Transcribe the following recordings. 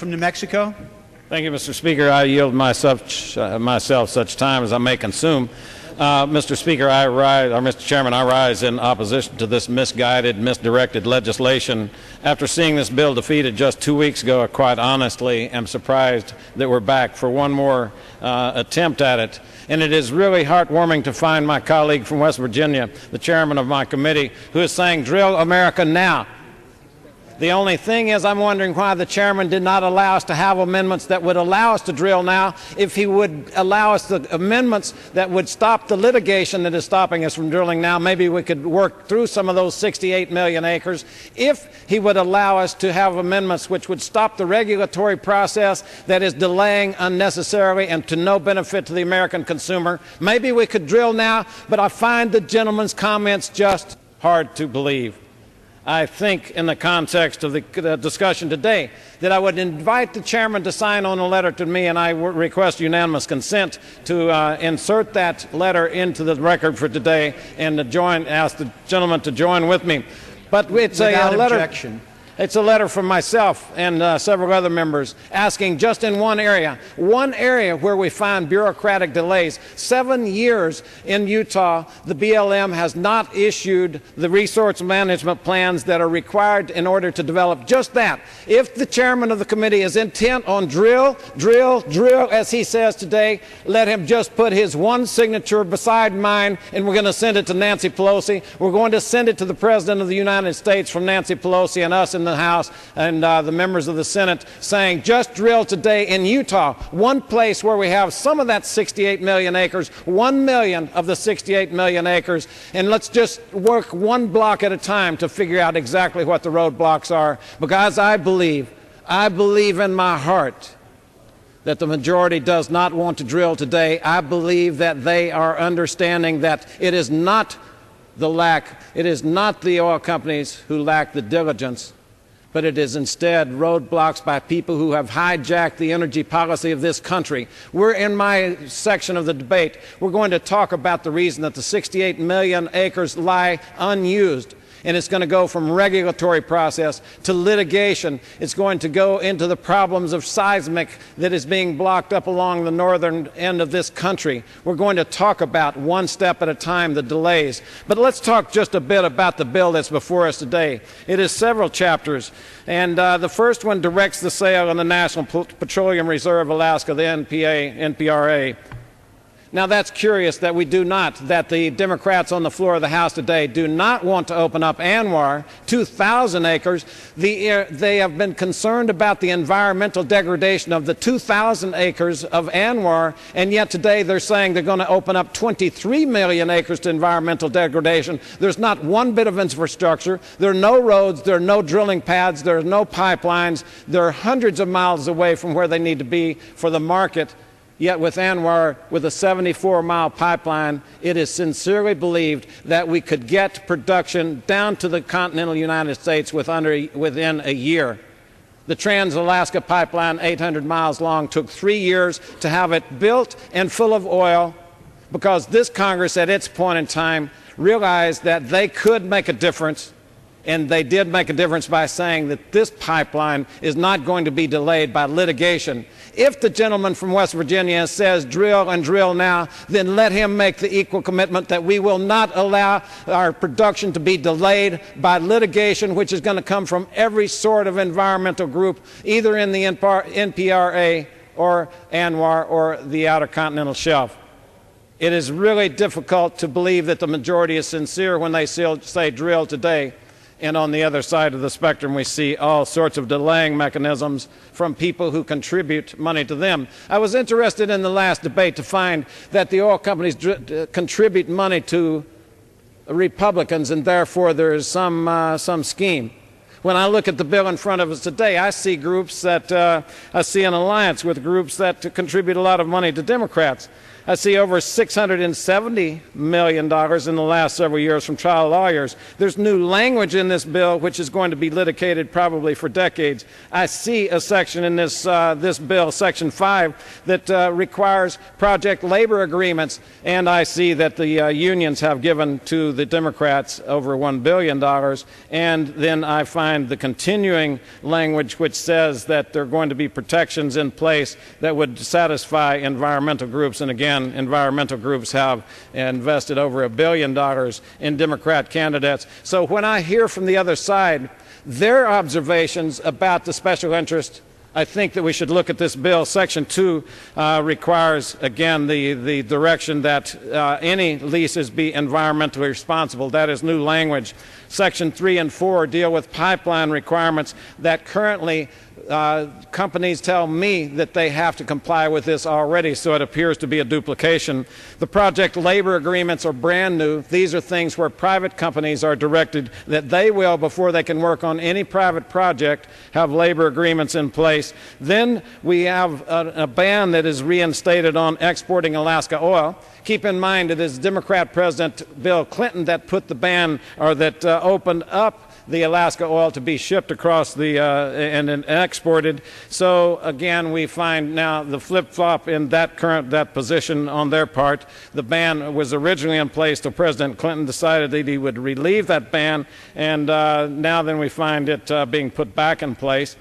from New Mexico. Thank you, Mr. Speaker. I yield myself such time as I may consume. Mr. Speaker, Mr. Chairman, I rise in opposition to this misguided, misdirected legislation. After seeing this bill defeated just 2 weeks ago, I quite honestly am surprised that we're back for one more attempt at it. And it is really heartwarming to find my colleague from West Virginia, the chairman of my committee, who is saying, "Drill America now." The only thing is, I'm wondering why the chairman did not allow us to have amendments that would allow us to drill now. If he would allow us the amendments that would stop the litigation that is stopping us from drilling now, maybe we could work through some of those 68 million acres. If he would allow us to have amendments which would stop the regulatory process that is delaying unnecessarily and to no benefit to the American consumer, maybe we could drill now, but I find the gentleman's comments just hard to believe. I think in the context of the discussion today that I would invite the chairman to sign on a letter to me, and I request unanimous consent to insert that letter into the record for today and to ask the gentleman to join with me. But it's a letter. Objection. It's a letter from myself and several other members asking just in one area where we find bureaucratic delays. 7 years in Utah, the BLM has not issued the resource management plans that are required in order to develop just that. If the chairman of the committee is intent on drill, as he says today, let him just put his one signature beside mine, and we're going to send it to Nancy Pelosi. We're going to send it to the President of the United States from Nancy Pelosi and us in the House and the members of the Senate saying, just drill today in Utah, one place where we have some of that 68 million acres, 1 million of the 68 million acres, and let's just work one block at a time to figure out exactly what the roadblocks are, because I believe in my heart that the majority does not want to drill today. I believe that they are understanding that it is not the oil companies who lack the diligence, but it is instead roadblocks by people who have hijacked the energy policy of this country. We're in my section of the debate. We're going to talk about the reason that the 68 million acres lie unused. And it's going to go from regulatory process to litigation. It's going to go into the problems of seismic that is being blocked up along the northern end of this country. We're going to talk about one step at a time the delays. But let's talk just a bit about the bill that's before us today. It is several chapters. And the first one directs the sale of the National Petroleum Reserve Alaska, the NPRA. Now, that's curious that the Democrats on the floor of the House today do not want to open up ANWR, 2,000 acres. They have been concerned about the environmental degradation of the 2,000 acres of ANWR, and yet today they're saying they're going to open up 23 million acres to environmental degradation. There's not one bit of infrastructure. There are no roads. There are no drilling pads. There are no pipelines. They're hundreds of miles away from where they need to be for the market. Yet with ANWR, with a 74-mile pipeline, it is sincerely believed that we could get production down to the continental United States within a year. The Trans-Alaska Pipeline, 800 miles long, took 3 years to have it built and full of oil because this Congress, at its point in time, realized that they could make a difference. And they did make a difference by saying that this pipeline is not going to be delayed by litigation. If the gentleman from West Virginia says drill and drill now, then let him make the equal commitment that we will not allow our production to be delayed by litigation, which is going to come from every sort of environmental group, either in the NPRA or ANWR or the Outer Continental Shelf. It is really difficult to believe that the majority is sincere when they say drill today. And on the other side of the spectrum, we see all sorts of delaying mechanisms from people who contribute money to them. I was interested in the last debate to find that the oil companies contribute money to Republicans, and therefore there is some scheme. When I look at the bill in front of us today, I see groups I see an alliance with groups that contribute a lot of money to Democrats. I see over $670 million in the last several years from trial lawyers. There's new language in this bill which is going to be litigated probably for decades. I see a section in this bill, Section 5, that requires project labor agreements, and I see that the unions have given to the Democrats over $1 billion, and then I find the continuing language which says that there are going to be protections in place that would satisfy environmental groups, and again, environmental groups have invested over $1 billion in Democrat candidates. So when I hear from the other side their observations about the special interest, I think that we should look at this bill. Section 2 requires, again, the direction that any leases be environmentally responsible. That is new language. Section 3 and 4 deal with pipeline requirements that currently companies tell me that they have to comply with this already, so it appears to be a duplication. The project labor agreements are brand new. These are things where private companies are directed that they will, before they can work on any private project, have labor agreements in place. Then we have a ban that is reinstated on exporting Alaska oil. Keep in mind it is Democrat President Bill Clinton that put the ban, or that opened up the Alaska oil to be shipped across the and exported. So again, we find now the flip-flop in that position on their part. The ban was originally in place till President Clinton decided that he would relieve that ban, and now then we find it being put back in place.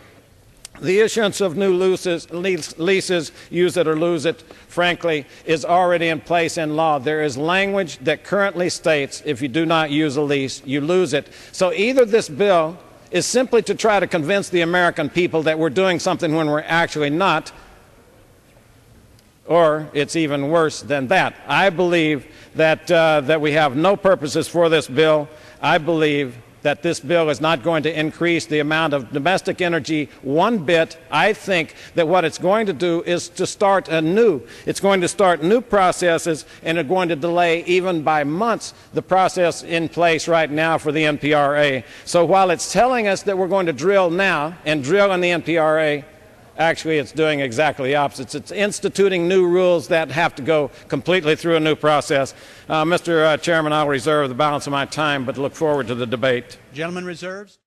The issuance of new leases, use it or lose it, frankly, is already in place in law. There is language that currently states if you do not use a lease, you lose it. So either this bill is simply to try to convince the American people that we're doing something when we're actually not, or it's even worse than that. I believe that we have no purposes for this bill. I believe that this bill is not going to increase the amount of domestic energy one bit. I think that what it's going to do is to start anew. It's going to start new processes, and it's going to delay even by months the process in place right now for the NPRA. So while it's telling us that we're going to drill now and drill in the NPRA, actually it's doing exactly the opposite. It's instituting new rules that have to go completely through a new process. Mr. Chairman, I'll reserve the balance of my time, but look forward to the debate. Gentleman reserves.